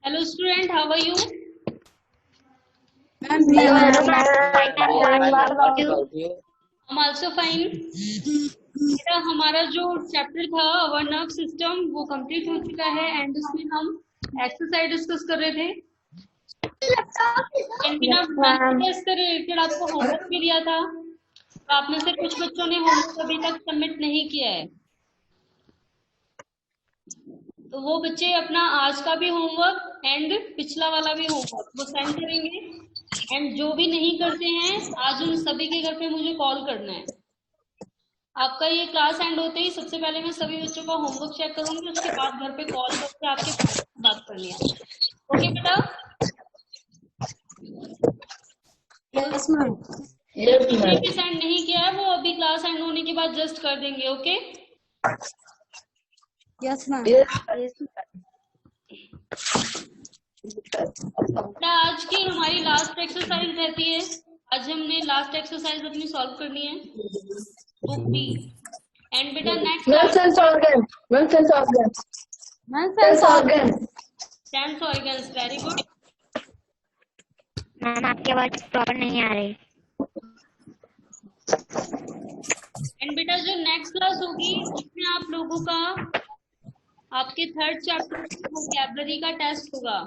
Hello student, how are you? Hello, ma'am. What about you? I'm also fine. बेटा हमारा जो chapter था अवर nerve system वो complete हो चुका है एंड उसमें हम एक्सरसाइज डिस्कस कर रहे थे एंड बिना टेस्ट से रिलेटेड आपको होमवर्क भी दिया था। तो आप में से कुछ बच्चों ने होमवर्क अभी तक सबमिट नहीं किया है, तो वो बच्चे अपना आज का भी होमवर्क एंड पिछला वाला भी होमवर्क वो सेंड करेंगे। एंड जो भी नहीं करते हैं आज उन सभी के घर पे मुझे कॉल करना है। आपका ये क्लास एंड होते ही सबसे पहले मैं सभी बच्चों का होमवर्क चेक करूंगी, उसके बाद घर पे कॉल करके आपके पेरेंट्स से बात करनी है। ओके बेटा? Yes, ma'am. जिसने भी सेंड नहीं किया है वो अभी क्लास एंड होने के बाद जस्ट कर देंगे। Okay Yes, ma'am. बेटा आज की हमारी लास्ट एक्सरसाइज रहती है। आज हमने लास्ट एक्सरसाइज अपनी सॉल्व करनी है बुक बी। एंड बेटा next Sense organ. Sense organ. Sense organ. Sense organs, very good. Ma'am आपकी आवाज प्रॉपर नहीं आ रही। एंड बेटा जो नेक्स्ट क्लास होगी उसमें आप लोगों का आपके थर्ड चैप्टर की वोकैबुलरी का टेस्ट होगा।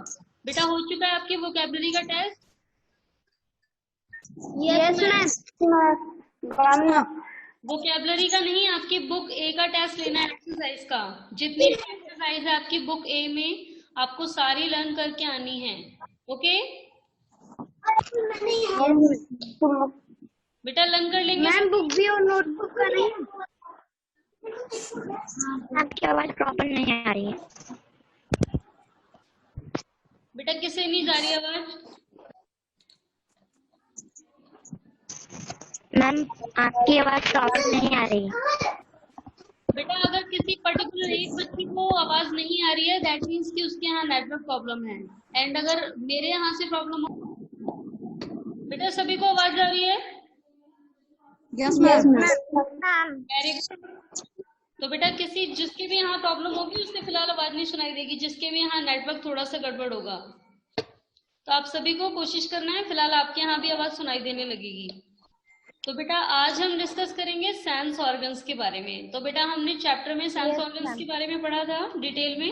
बेटा हो चुका है आपके वोकैबुलरी का टेस्ट? Yes, ma'am. वोकैबुलरी का नहीं, आपकी बुक ए का टेस्ट लेना है एक्सरसाइज का। जितनी भी एक्सरसाइज है आपकी बुक ए में आपको सारी लर्न करके आनी है। ओके बेटा लर्न कर लेंगे। मैम बुक भी और नोटबुक कर रही हूँ। आपकी आवाज प्रॉपर नहीं आ रही है। बेटा किसे नहीं जा रही आवाज? मैम आपकी आवाज प्रॉपर नहीं आ रही। बेटा अगर किसी पर्टिकुलर एक बच्ची को आवाज नहीं आ रही है दैट मीन्स कि उसके यहाँ नेटवर्क प्रॉब्लम है। एंड अगर मेरे यहाँ से प्रॉब्लम हो, बेटा सभी को आवाज आ रही है? Yes, ma'am. Very good. तो बेटा किसी जिसके भी यहाँ प्रॉब्लम होगी उससे फिलहाल आवाज नहीं सुनाई देगी, जिसके भी यहाँ नेटवर्क थोड़ा सा गड़बड़ होगा। तो आप सभी को कोशिश करना है, फिलहाल आपके यहाँ भी आवाज सुनाई देने लगेगी। तो बेटा आज हम डिस्कस करेंगे सेंस ऑर्गन्स के बारे में। तो बेटा हमने चैप्टर में सेंस ऑर्गन्स के बारे में पढ़ा था डिटेल में।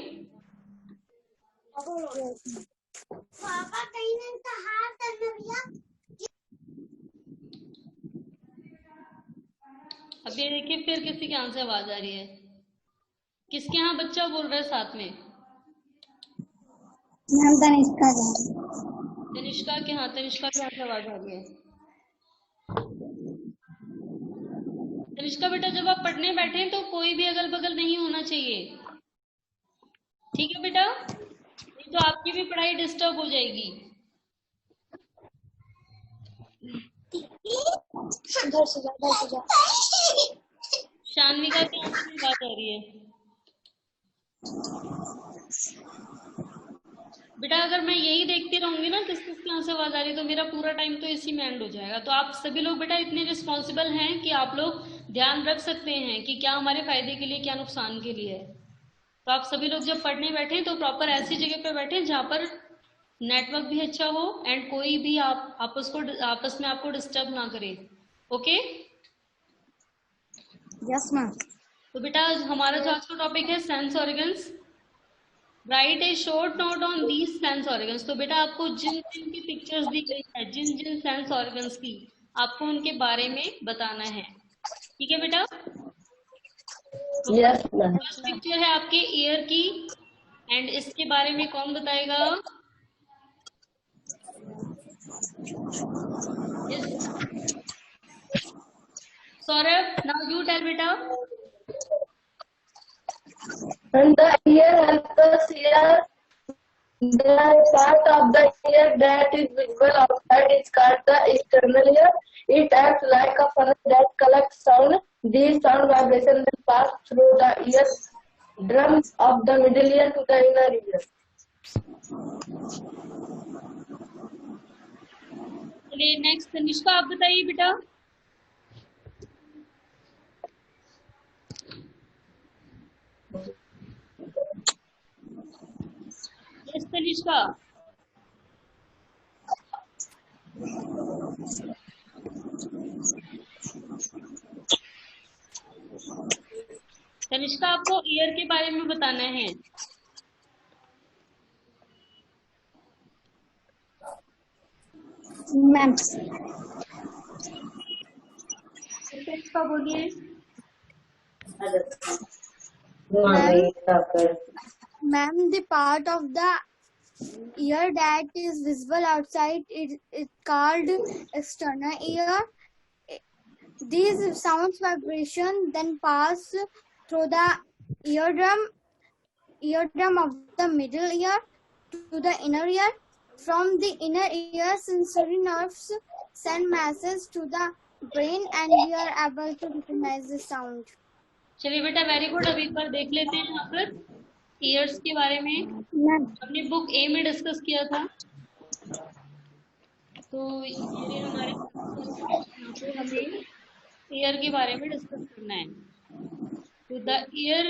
अब ये देखिए फिर किसी के यहाँ से आवाज आ रही है। किसके यहाँ बच्चा बोल रहा है साथ में? मैम तनिष्का तनिष्का के यहाँ, तनिष्का के यहाँ से आवाज आ रही है। तनिष्का बेटा जब आप पढ़ने बैठे तो कोई भी अगल बगल नहीं होना चाहिए, ठीक है बेटा? नहीं तो आपकी भी पढ़ाई डिस्टर्ब हो जाएगी। शान्विका की यहाँ से बात आ रही है। बेटा अगर मैं यही देखती रहूंगी ना किस किस यहाँ से आवाज आ रही है तो मेरा पूरा टाइम तो इसी में एंड हो जाएगा। तो आप सभी लोग बेटा इतने रिस्पॉन्सिबल हैं कि आप लोग ध्यान रख सकते हैं कि क्या हमारे फायदे के लिए क्या नुकसान के लिए है। तो आप सभी लोग जब पढ़ने बैठे तो प्रॉपर ऐसी जगह पे बैठे जहाँ पर नेटवर्क भी अच्छा हो एंड कोई भी आप आपस में आपको डिस्टर्ब ना करे। Okay Yes, ma'am. तो बेटा हमारा जो आज का टॉपिक है sense organs. Right a short note on these sense organs. तो बेटा आपको जिन जिन की पिक्चर्स दी गई है, जिन जिन सेंस ऑर्गन्स की, आपको उनके बारे में बताना है। ठीक है बेटा? Yes, ma'am. फर्स्ट पिक्चर है आपके ईयर की एंड इसके बारे में कौन बताएगा? सौरभ, नाउ यू टेल बेटा। And the ear helps us hear. The part of the ear that is visible outside is called the external ear. It acts like a funnel that collects sound. These sound vibrations will pass through the ear drums of the middle ear to the inner ear. चलिए next Tanishka आप बताइए बेटा। Yes Tanishka. Tanishka आपको year के बारे में बताना है। मैम तनिष्का बोलिए। Ma'am, the part of the ear that is visible outside is called external ear. These sounds vibration then pass through the eardrum of the middle ear to the inner ear. From the inner ear, sensory nerves send messages to the brain and we are able to recognize the sound. चलिए बेटा very good. अभी एक बार देख लेते हैं यहाँ पर years के बारे में। हमने बुक ए में डिस्कस किया था, तो ये हमारे यहाँ पे हमें ईयर के बारे में डिस्कस करना है। तो the year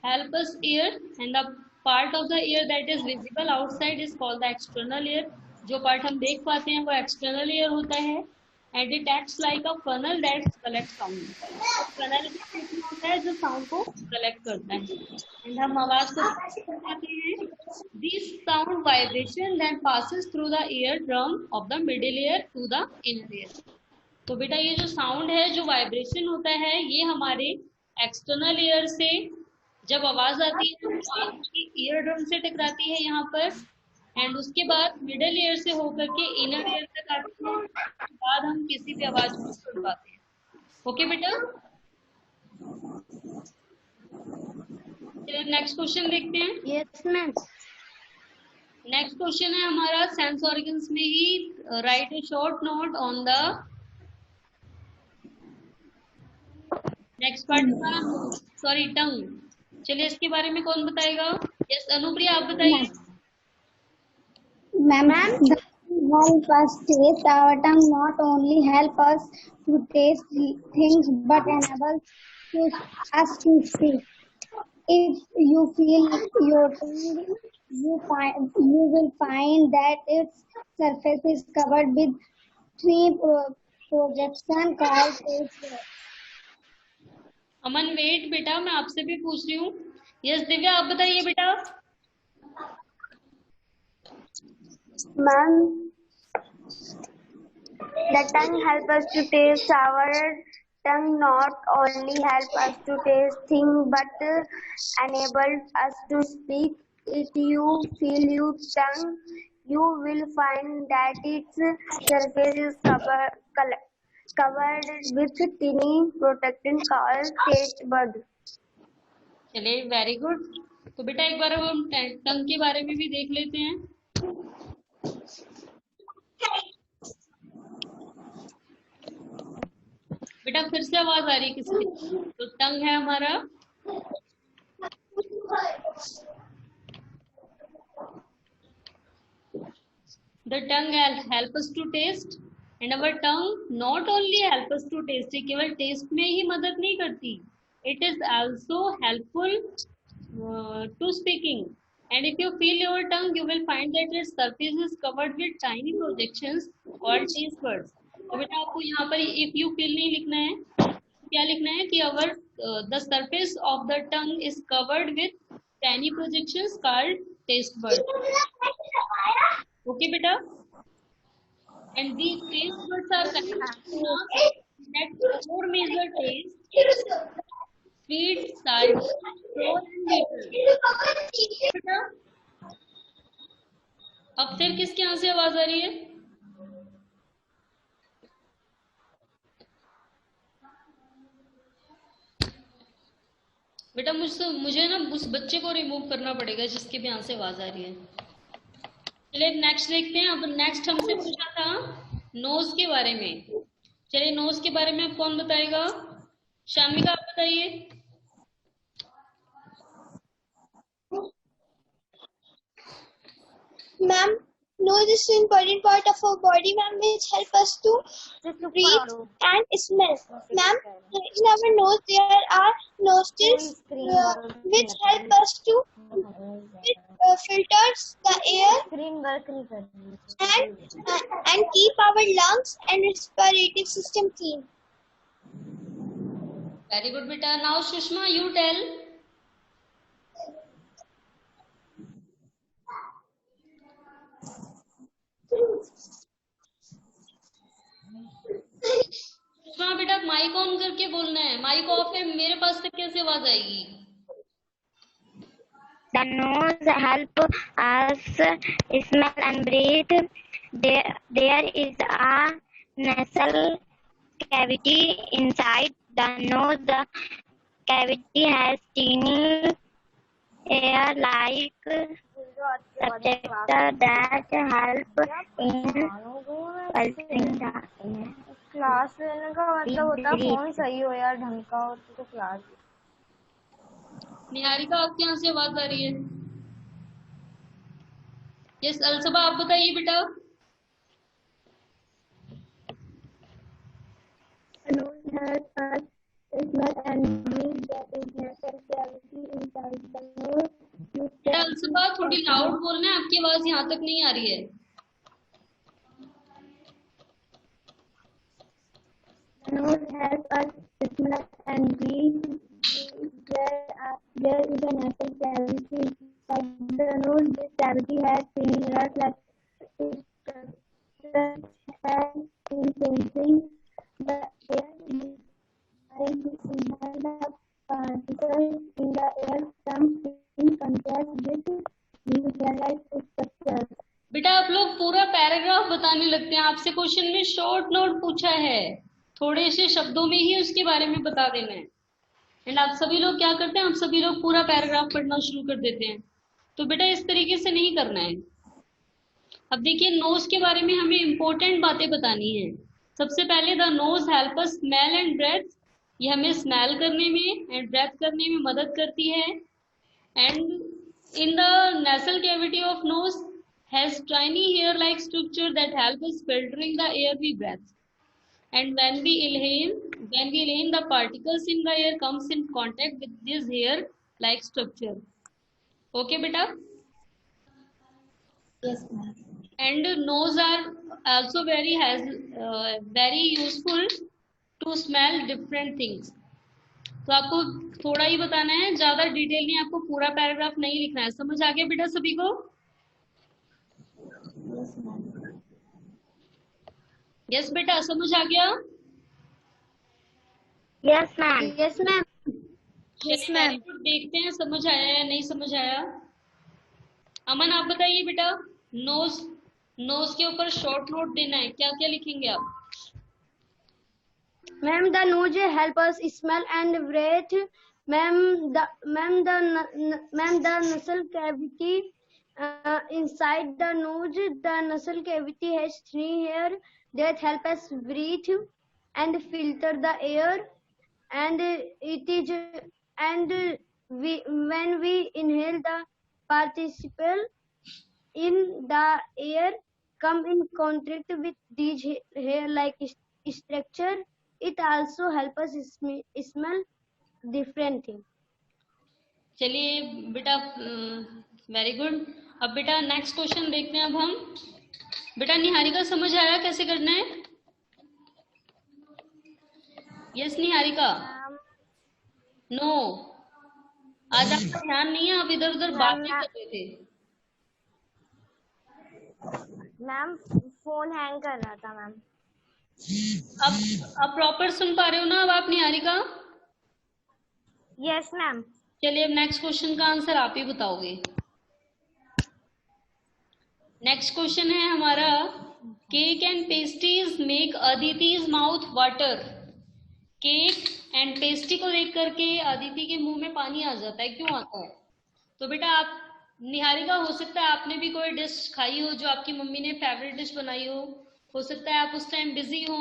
help us year and the part of the year that is visible outside is called the external ear. जो पार्ट हम देख पाते हैं वो एक्सटर्नल ईयर होता है। And it acts like a funnel that collect sound. Funnel होता है जो साउंड को कलेक्ट करता है एंड हम आवाज को सुनते हैं। This sound vibration that passes through the ear drum of the middle ear to the inner ear. तो बेटा ये जो साउंड है, जो वाइब्रेशन होता है, ये हमारे एक्सटर्नल ईयर से जब आवाज आती है तो ईयर ड्रम से टकराती है यहाँ पर एंड उसके बाद मिडिल ईयर से होकर के इनर ईयर तक आती है। उसके बाद हम किसी भी आवाज को सुन पाते हैं। ओके बेटा, चलिए नेक्स्ट क्वेश्चन देखते हैं। Yes ma'am. नेक्स्ट क्वेश्चन है हमारा सेंस ऑर्गन्स में ही। Write a short note on the next part sorry tongue. चलिए इसके बारे में कौन बताएगा? यस अनुप्रिया आप बताइए। Ma'am, help us taste. Our tongue not only help us to taste things but enables us to speak. If you feel your tongue, you will find that its surface is covered with three projections called taste buds. Aman wait बेटा, मैं आपसे भी पूछ रही हूँ। Yes Divya आप बताइए बेटा। Ma'am, the tongue helps us to taste. Our tongue not only help us to taste things but enables us to speak. If you feel your tongue, you will find that its surface is covered with tiny protectant called taste bud. चलिए very good. तो बेटा एक बार अब हम टंग के बारे में भी देख लेते हैं। बेटा फिर से आवाज आ रही है किसकी? तो टंग है हमारा। The tongue help us to taste and our tongue not only help us to taste, केवल टेस्ट में ही मदद नहीं करती, it is also helpful to speaking. And if you feel your tongue, you will find that its surface is covered with tiny projections called taste buds. तो बेटा आपको यहाँ पर if you feel नहीं लिखना है, क्या लिखना है कि our the surface of the tongue is covered with tiny projections called taste buds. Okay बेटा, and these taste buds are connected that four major tastes: sweet, salt, sour and bitter. बेटा अब फिर किसके यहाँ से आवाज आ रही है? बेटा मुझे ना उस बच्चे को रिमूव करना पड़ेगा जिसके भी यहाँ से आवाज आ रही है। चलिए नेक्स्ट देखते हैं। अब नेक्स्ट हमसे पूछा था नोज के बारे में। चलिए नोज के बारे में कौन बताएगा? शामिका आप बताइए। Ma'am, nose is an important part of our body, ma'am, which help us to breathe and smell. Ma'am, in our nose there are nostrils which help us to filters the air screen work नहीं कर रही। and keep our lungs and respiratory system clean. Very good, beta. Now, Sushma, you tell. Sushma बेटा mic on करके बोलना है, mic off है, मेरे पास तक कैसे आवाज आएगी? The nose help us smell and breathe. There is a nasal cavity inside the nose. The cavity has tiny air-like structure that help in pulsing the air. Class लेने का मतलब होता है फोन सही हो यार, ढंग का हो तो क्लास। निहारिका आपके यहाँ से आवाज आ रही है? यस अलसबा आप बताइए बेटा। Nose helps us smell and breathe. There is nasal cavity inside the nose. बेटा अलसबा थोड़ी लाउड बोलना है, आपकी आवाज यहाँ तक नहीं आ रही है। The nose helps us smell and breathe. There is a nasal cavity inside the nose. This cavity has thin ear-like structure and in sensing the air. And inhale the particles in the air comes in contact with these hair-like structures. बेटा आप लोग पूरा paragraph बताने लगते हैं, आपसे question में short note पूछा है, थोड़े से शब्दों में ही उसके बारे में बता देना है। एंड आप सभी लोग क्या करते हैं, आप सभी लोग पूरा पैराग्राफ पढ़ना शुरू कर देते हैं। तो बेटा इस तरीके से नहीं करना है। अब देखिए नोज के बारे में हमें इंपॉर्टेंट बातें बतानी है। सबसे पहले the nose help us smell and breathe, ये हमें स्मेल करने में एंड ब्रेथ करने में मदद करती है। And in the nasal cavity of nose has tiny hair like structure that help us filtering the air we breathe. And when we inhale, the particles in the air comes in contact with this hair-like structure. Okay, beta? Yes, ma'am. And nose are also very useful to smell different things. तो आपको थोड़ा ही बताना है, ज्यादा detail नहीं, आपको पूरा paragraph नहीं लिखना है। समझ आ गया बेटा सभी को? Yes, ma'am. यस बेटा समझ आ गया? Yes, ma'am. Yes, ma'am. Yes, ma'am. देखते हैं समझ आया या नहीं समझ आया। अमन आप बताइए बेटा, नोज के ऊपर शॉर्ट नोट देना है, क्या क्या लिखेंगे आप? Ma'am, the nose help us smell and breathe. Ma'am, the nasal cavity inside the nose. The nasal cavity has three hair that help us breathe and filter the air. And when we inhale, the participle in the air come in contact with these hair-like structure. It also help us smell different things. चलिए बेटा very good. अब बेटा next question देखते हैं अब हम। बेटा निहारिका समझ आया कैसे करना है? यस निहारिका? नो, आज आपका ध्यान नहीं है, आप इधर उधर बातें कर रहे थे। मैम फोन हैंग कर रहा था मैम। अब प्रॉपर सुन पा रहे हो ना अब आप निहारिका? Yes ma'am. चलिए अब नेक्स्ट क्वेश्चन का आंसर आप ही बताओगे। नेक्स्ट क्वेश्चन है हमारा, cake and pastries make Aditi's mouth water. Cake and pastry को देख करके अदिति के मुंह में पानी आ जाता है, क्यों आता है? तो बेटा आप निहारिका, हो सकता है आपने भी कोई डिश खाई हो जो आपकी मम्मी ने फेवरेट डिश बनाई हो सकता है आप उस टाइम बिजी हो,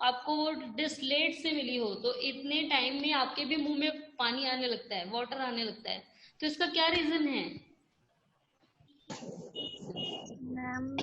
आपको वो डिश लेट से मिली हो, तो इतने टाइम में आपके भी मुंह में पानी आने लगता है, वाटर आने लगता है। तो इसका क्या रीजन है? मैम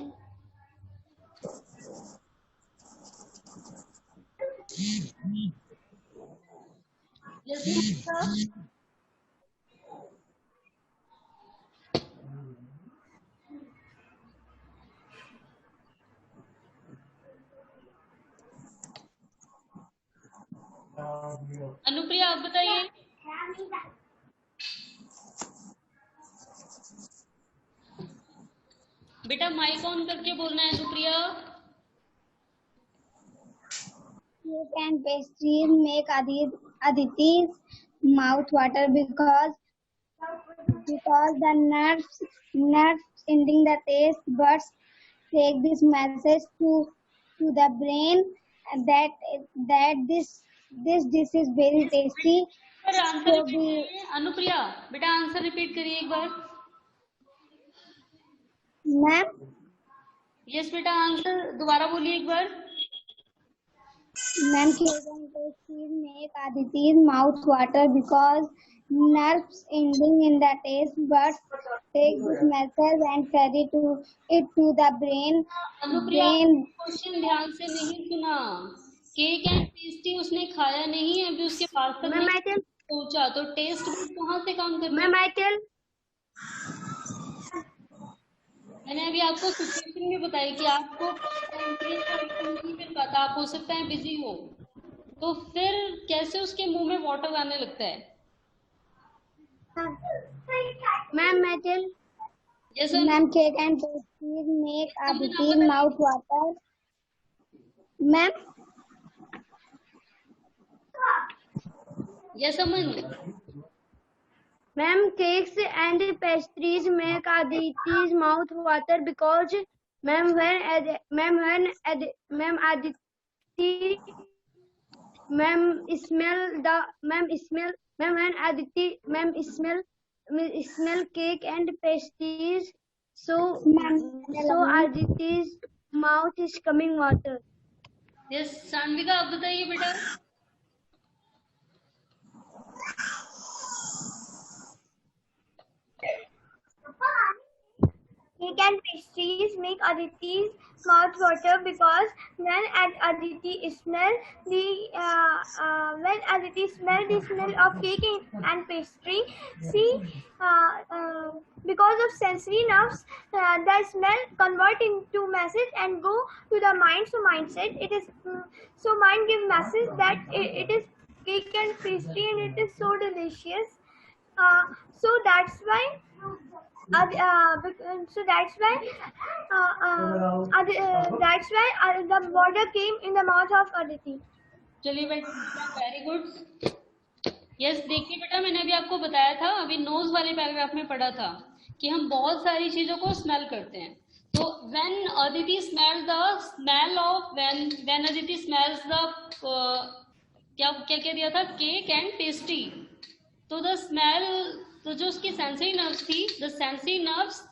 अनुप्रिया आप बताइए। बेटा माइक ऑन करके बोलना है Anupriya. Cake and pastries make Aditi's mouth water because the nerves ending the taste buds take this message to the brain that this dish is very tasty. Sir answer So repeat करिए अनुप्रिया, बेटा answer repeat करिए एक बार। ma'am, yes बेटा answer दोबारा बोलिए एक बार। cake and pastries make Aditi's mouth water because nerves ending in the taste buds take this message and carry it to the brain. Anupriya question ध्यान से नहीं सुना। केक एंड पेस्ट्री उसने खाया नहीं है, अभी उसके पास तक नहीं पहुंचा, तो टेस्ट कहाँ से काम करना है? मैंने अभी आपको सिचुएशन में बताई कि आपको नहीं मिल पाता, आप हो सकता है बिजी हो, तो फिर कैसे उसके मुंह में वाटर आने लगता है? Yes Ma'am, cake and pastries make Aditi's mouth water. Ma'am, yes Aman. Ma'am, cakes and pastries make Aditi's mouth water because when smell cake and pastries, so Aditi's mouth is coming water. Yes Sanvika आप बताइए बेटा। Cake and pastries make Aditi's mouth water because when Aditi smell the smell of cake and pastry, because of sensory nerves, the smell convert into message and go to the mind. So mind said it is. So mind gives message that it is cake and pastry and it is so delicious. So that's why. So that's why the water came in the mouth of Aditi. चलिए बेटा very good. Yes देखिए बेटा मैंने अभी आपको बताया था, अभी नोज वाले पैराग्राफ में पढ़ा था कि हम बहुत सारी चीजों को स्मेल करते हैं। तो when Aditi smells the smell of when Aditi smells the क्या क्या दिया था, केक एंड पेस्ट्री, तो द स्मेल, तो जो उसकी सेंसरी नर्व्स थी, the sensory nerves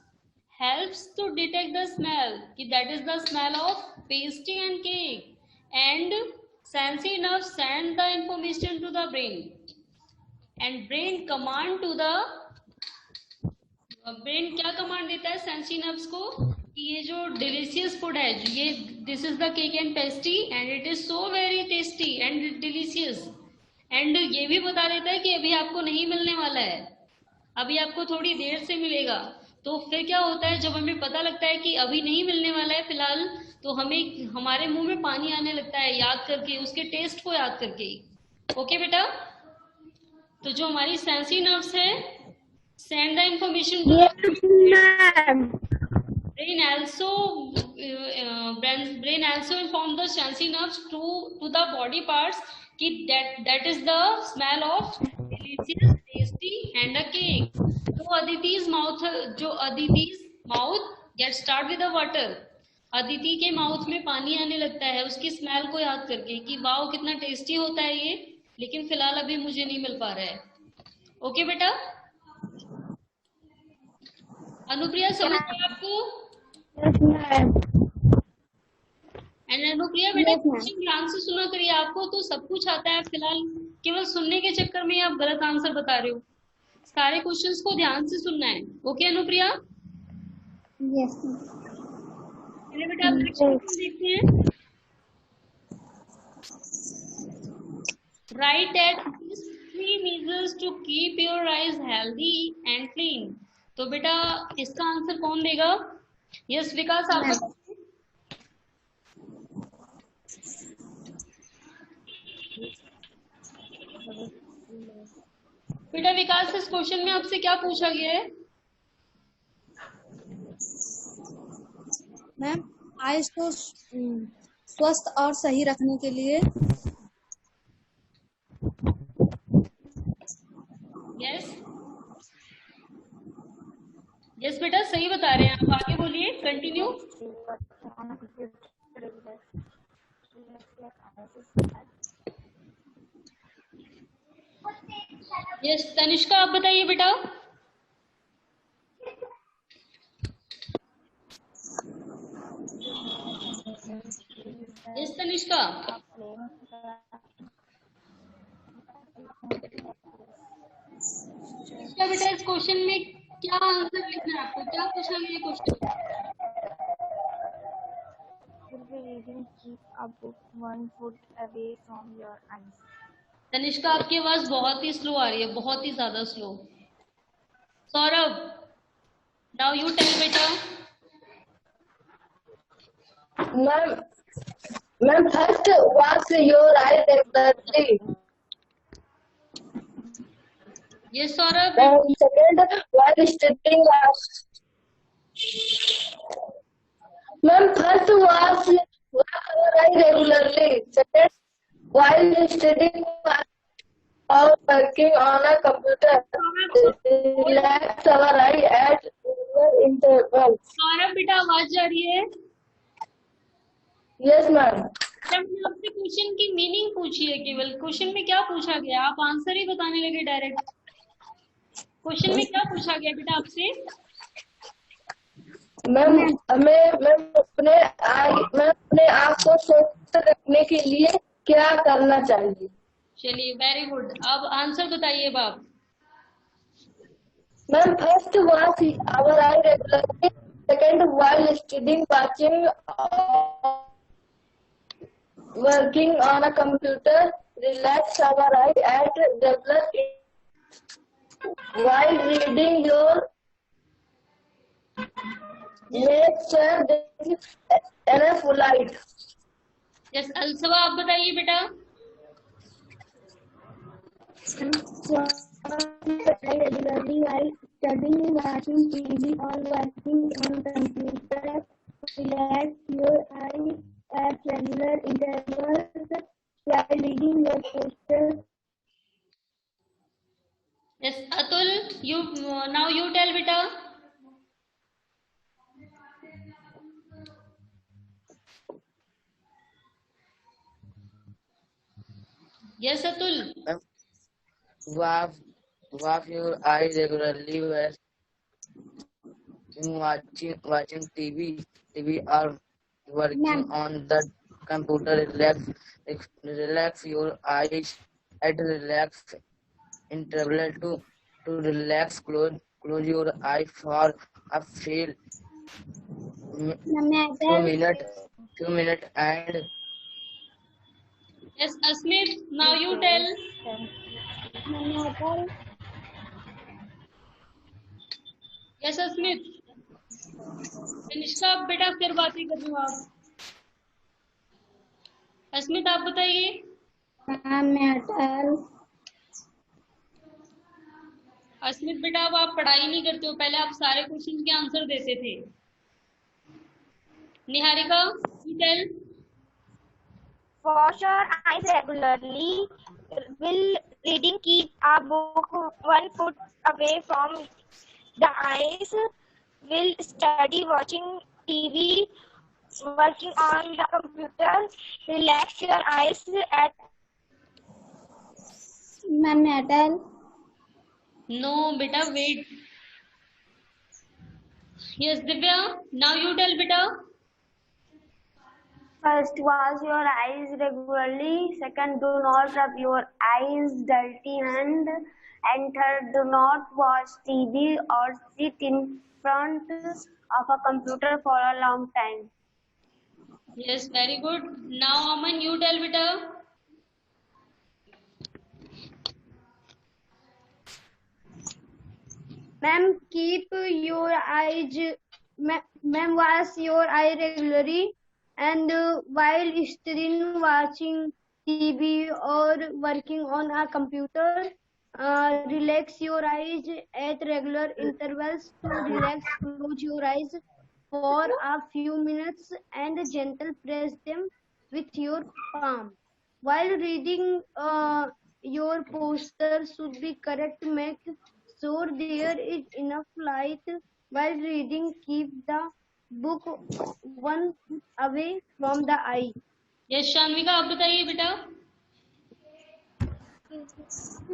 helps to detect the smell कि that is the smell of pastry and cake, and sensory nerves send the information to the brain, and brain command to the brain क्या command देता है sensory nerves को कि ये जो delicious food है, ये this is the cake and pastry and it is so very tasty and delicious, and ये भी बता देता है कि अभी आपको नहीं मिलने वाला है, अभी आपको थोड़ी देर से मिलेगा। तो फिर क्या होता है, जब हमें पता लगता है कि अभी नहीं मिलने वाला है फिलहाल, तो हमें हमारे मुंह में पानी आने लगता है याद करके, उसके टेस्ट को याद करके। ओके बेटा, तो जो हमारी सेंसरी नर्व्स है send the information brain also inform the sensory nerves to the body parts कि that is the smell of delicious tasty and a cake। तो Aditi's mouth get start with the water, Aditi के mouth में पानी आने लगता है उसकी smell को याद करके कि वाओ कितना टेस्टी होता है ये, लेकिन फिलहाल अभी मुझे नहीं मिल पा रहा है। ओके बेटा, अनुप्रिया समझ गए आपको? एंड अनुप्रिया बेटा क्वेश्चन ध्यान से सुना करिए, आपको तो सब कुछ आता है, फिलहाल केवल सुनने के चक्कर में आप गलत आंसर बता रहे हो। सारे क्वेश्चंस को ध्यान से सुनना है। ओके अनुप्रिया? यस बेटा आप क्वेश्चन देखते हैं। Right at 3 measures to keep your eyes healthy and clean। तो बेटा इसका आंसर कौन देगा? यस विकास आप। बेटा विकास, इस क्वेश्चन में आपसे क्या पूछा गया है? मैम आइज को स्वस्थ और सही रखने के लिए यस यस बेटा, सही बता रहे हैं आप, आगे बोलिए, कंटिन्यू। यस तनिष्का, आप बताइए बेटा। यस तनिष्का। तनिष्का बेटा, इस क्वेश्चन में क्या आंसर लिखना है आपको? क्या पूछा गया question? Will be reading keep a book 1 foot away from your eyes. Tanishka, आपकी आवाज बहुत ही स्लो आ रही है, बहुत ही ज्यादा slow. Saurabh, now you tell बेटा। Ma'am, first wash your eyes regularly. Yes Saurabh. And second, while studying. Ma'am, first wash your eyes regularly. Second, while studying or working on a computer, relax our eye at intervals. Saurabh बेटा, आवाज जा रही है? Yes, ma'am. मैंने आपसे question की meaning पूछी है, केवल क्वेश्चन में क्या पूछा गया, आप आंसर ही बताने लगे डायरेक्ट। क्वेश्चन में क्या पूछा गया बेटा आपसे? मैम मैं अपने आप को स्वस्थ रखने के लिए क्या करना चाहिए? चलिए, वेरी गुड। अब आंसर बताइए बाप। Ma'am, first wash our eye regularly, second while studying, watching, working on a computer, relax our eye at develop while reading your make sure there is enough light. Yes अलसवा, आप बताइए बेटा। Regularly while studying, watching TV or working on computer, relax your eye at regular intervals while reading your posters. Yes Atul, you now you tell बेटा। Yes Atul. Wash your eyes regularly while watching TV or working on the computer. Relax your eyes at relax interval to relax. Close your eye for a few minutes and yes Asmit, now you tell. Yes Asmit. Tanishka, आप बेटा फिर बातें कर रही हो आप। अस्मित, आप बताइए। अस्मित बेटा, अब आप पढ़ाई नहीं करते हो, पहले आप सारे क्वेश्चन के आंसर देते थे। Niharika, you tell. Wash your eyes regularly. Will reading keep a book 1 foot away from the eyes? Will study watching TV, working on the computer, relax your eyes at... Ma'am, may I tell? No बेटा, wait. Yes Divya, now you tell बेटा। First, wash your eyes regularly. Second, do not rub your eyes dirty hand. And third, do not watch TV or sit in front of a computer for a long time. Yes very good. Now Aman, you tell बेटा। Ma'am, keep your eyes, ma'am, wash your eye regularly, and while studying, watching TV or working on a computer, Relax your eyes at regular intervals. To relax, close your eyes for a few minutes and gentle press them with your palm. While reading, your posture should be correct. Make sure there is enough light while reading. Keep the book 1 foot away from the eye. Yes Shanvika, आप बताइए बेटा।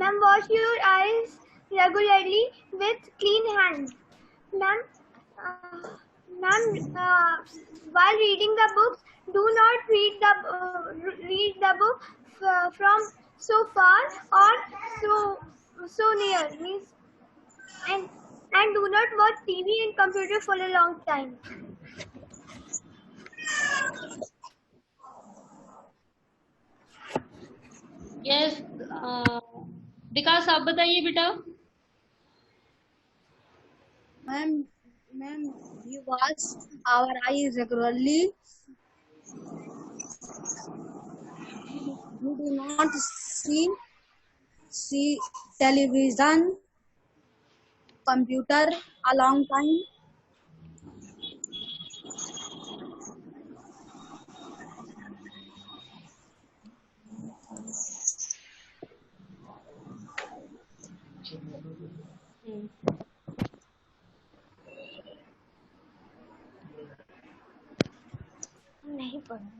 Ma'am, wash your eyes regularly with clean hands. Ma'am, while reading the books, do not read the book from so far or so near. And do not watch TV and computer for a long time. Yes Vikas, आप बताइए बेटा। Ma'am we wash our eyes regularly. We do not see television, computer a long time. नहीं पढ़ा।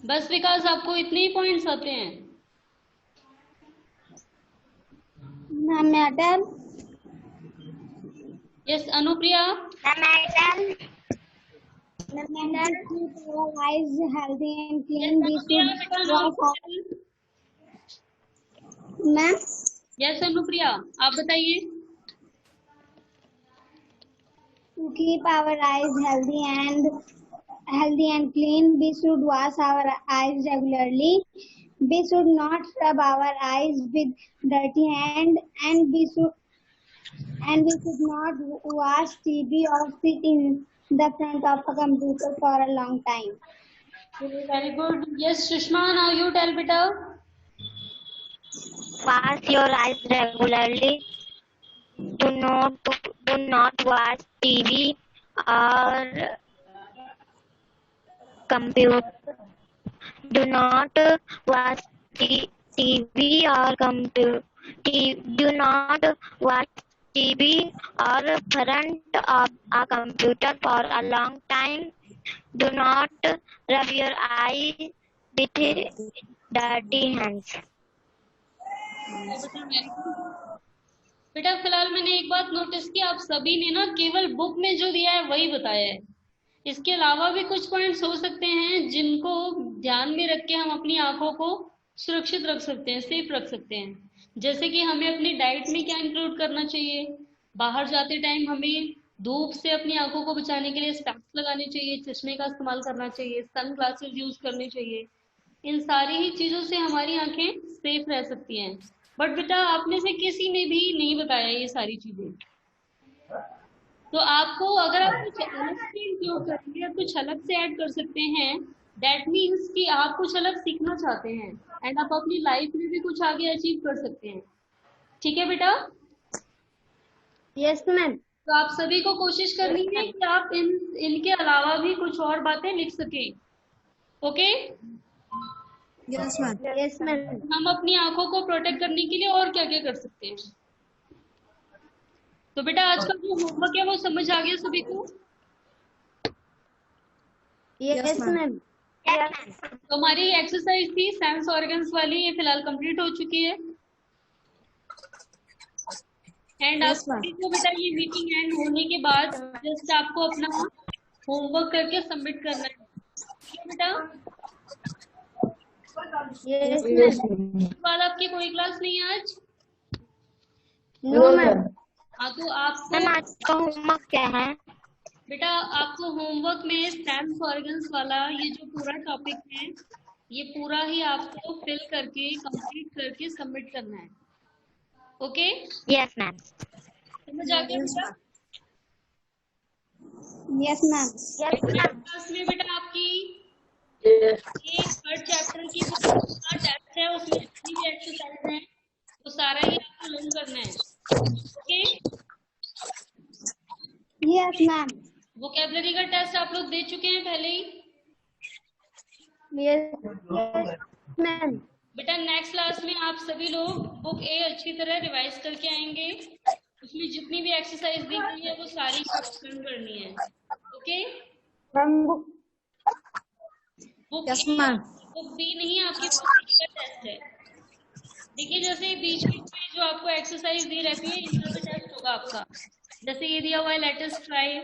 बस विकास, आपको इतने ही points आते हैं? Madam, yes Anupriya. Madam. keep our eyes healthy and clean. We should wash our... ma'am, yes Anupriya, आप बताइए। to keep our eyes healthy and clean, we should wash our eyes regularly. We should not rub our eyes with dirty hand, and we should not watch TV or sit in the front of a computer for a long time. Very good. Yes, Sushma, now you tell beta. Wash your eyes regularly. Do not watch TV or computer. Do not watch TV or computer. Do not watch TV or front of a computer for a long time. Do not rub your eye with dirty hands. बेटा फिलहाल मैंने एक बात notice की, आप सभी ने ना केवल बुक में जो दिया है वही बताया है। इसके अलावा भी कुछ पॉइंट्स हो सकते हैं जिनको ध्यान में रख के हम अपनी आंखों को सुरक्षित रख सकते हैं, सेफ रख सकते हैं। जैसे कि हमें अपनी डाइट में क्या इंक्लूड करना चाहिए, बाहर जाते टाइम हमें धूप से अपनी आंखों को बचाने के लिए स्पेक्स लगाने चाहिए, चश्मे का इस्तेमाल करना चाहिए, सन ग्लासेस यूज करने चाहिए। इन सारी ही चीजों से हमारी आंखें सेफ रह सकती हैं। बट बेटा आप में से किसी ने भी नहीं बताया ये सारी चीजें, तो आपको अगर आप कुछ अलग से इंक्लूड करेंगे या कुछ अलग से ऐड कर सकते हैं, दैट मीन्स कि आप कुछ अलग सीखना चाहते हैं एंड आप अपनी लाइफ में भी कुछ आगे अचीव कर सकते हैं। ठीक है बेटा? Yes ma'am. तो आप सभी को कोशिश करनी है कि आप इनके अलावा भी कुछ और बातें लिख सकें। Okay? Yes ma'am. Yes ma'am. हम अपनी आंखों को प्रोटेक्ट करने के लिए और क्या क्या कर सकते हैं? तो बेटा आज का जो होमवर्क है वो समझ आ गया सभी को? Yes ma'am. तो हमारी एक्सरसाइज थी सेंस ऑर्गन्स वाली, ये फिलहाल कंप्लीट हो चुकी है। एंड आप सभी को बेटा ये मीटिंग एंड होने के बाद जस्ट आपको अपना होमवर्क करके सबमिट करना है। ठीक है बेटा? यस बाद आपकी कोई क्लास नहीं है आज? No ma'am. हाँ तो आपको मैम आज का होमवर्क क्या है? बेटा आपको होमवर्क में सेंस ऑर्गन्स वाला ये जो पूरा टॉपिक है ये पूरा ही आपको फिल करके कंप्लीट करके सबमिट करना है। ओके? Yes ma'am. समझ आ गया बेटा? Yes ma'am. क्लास में बेटा आपकी एक हर चैप्टर की टेस्ट है, उसमें जितनी भी एक्सरसाइज है तो सारा ही आपको लर्न करना है। Okay, Yes, ma'am. वोकैबुलरी का टेस्ट आप लोग दे चुके हैं पहले ही। Yes, ma'am. बेटा नेक्स्ट क्लास में आप सभी लोग बुक ए अच्छी तरह रिवाइज करके आएंगे। उसमें जितनी भी एक्सरसाइज दी गई है वो सारी लर्न करनी है। Okay, book Yes, ma'am. Book बी नहीं, आपकी बुक का टेस्ट है। देखिए जैसे बीच बीच में जो आपको एक्सरसाइज दी रहती है इनका भी टेस्ट होगा आपका। जैसे ये दिया हुआ है लेट अस ट्राई,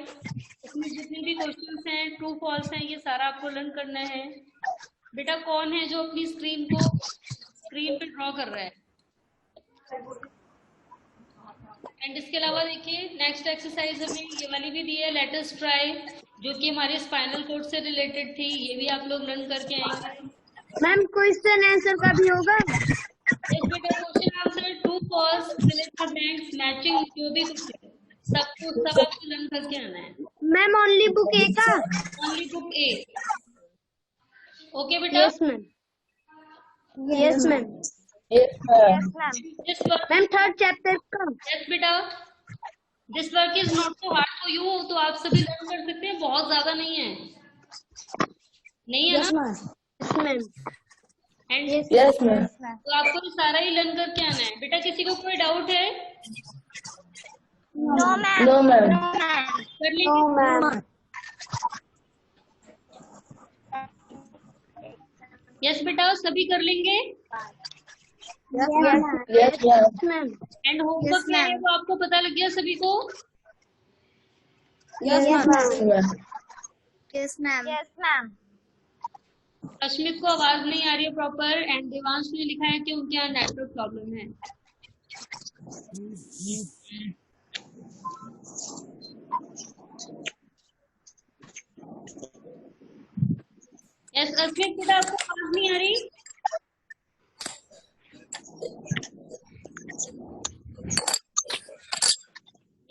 इसमें जितने भी क्वेश्चंस हैं ट्रू फॉल्स हैं ये सारा आपको लर्न करना है। बेटा कौन है जो अपनी स्क्रीन पे ड्रॉ कर रहा है? एंड इसके अलावा देखिए नेक्स्ट एक्सरसाइज हमें ये वाली भी दी है लेट अस ट्राई, जो कि हमारे स्पाइनल कोड से रिलेटेड थी। ये भी आप लोग लर्न करके आएंगे। मैम क्वेश्चन आंसर का भी होगा? इस बेटा question answer true false blanks matching जो भी कुछ है सब आपको लर्न करके आना है। मैम ओनली बुक ए का? ओनली बुक ए। ओके बेटा। Yes ma'am. Yes ma'am. Yes, ma'am. This work ma'am third chapter का? यस बेटा, this work is not so hard for you, तो आप सभी लर्न कर सकते हैं, बहुत ज्यादा नहीं है, नहीं है ना? Yes ma'am. And Yes, ma'am. तो आपको सारा ही लर्न करके आना है। बेटा किसी को कोई डाउट है? No, ma'am. No, ma'am. No, ma'am. कर लीजिए। मैम। यस बेटा सभी कर लेंगे। Yes, ma'am. Ma'am. And homework क्या है वो आपको पता लग गया सभी को? Yes, ma'am. Yes, ma'am. Yes, ma'am. Yes, ma'am. Ashmit को आवाज नहीं आ रही है प्रॉपर, एंड देवांश ने लिखा है कि उनके यहाँ नेटवर्क प्रॉब्लम है। यस अश्मित बेटा आपको आवाज नहीं आ रही?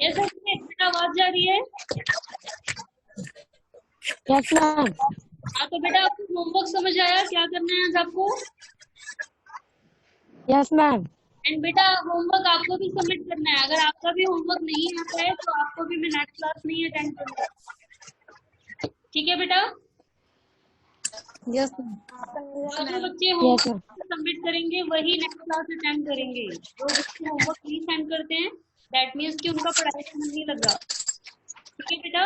यस अश्मित बेटा आवाज जा रही है? Yes ma'am. हाँ तो बेटा आपको होमवर्क समझ आया क्या करना है आज आपको? Yes ma'am. एंड बेटा होमवर्क आपको भी सबमिट करना है। अगर आपका भी होमवर्क नहीं आता है तो आपको भी मैं नेक्स्ट क्लास नहीं अटेंड करूंगा, ठीक है बेटा? Yes, ma'am. जो बच्चे होमवर्क सबमिट करेंगे वही नेक्स्ट क्लास अटेंड करेंगे। जो बच्चे होमवर्क नहीं सेंड करते हैं दैट मीन्स कि उनका पढ़ाई में मन नहीं लग रहा, ठीक है बेटा?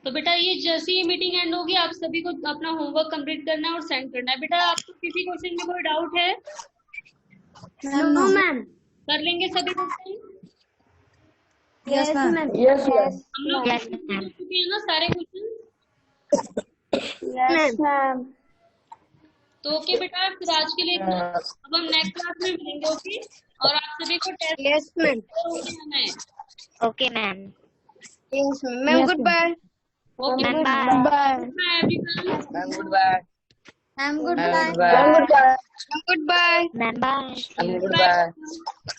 तो बेटा ये जैसे ही मीटिंग एंड होगी आप सभी को अपना होमवर्क कंप्लीट करना है और सेंड करना है। बेटा आपको किसी क्वेश्चन में कोई डाउट है? No ma'am. कर लेंगे सभी question? Yes, ma'am. Yes, ma'am. हम लोग Yes, ma'am. कर चुके हैं ना सारे क्वेश्चन? Yes ma'am. तो ओके बेटा फिर आज के लिए इतना। अब हम नेक्स्ट क्लास में मिलेंगे। ओके, और आप सभी को टेस्ट यस मैम। करना है। Okay, ma'am. Yes ma'am. Goodbye. Okay Ma'am, bye bye. Bye. Everyone. Ma'am, goodbye. Ma'am, Ma'am, goodbye. goodbye. Goodbye. Goodbye. Ma'am, bye. Ma'am, goodbye.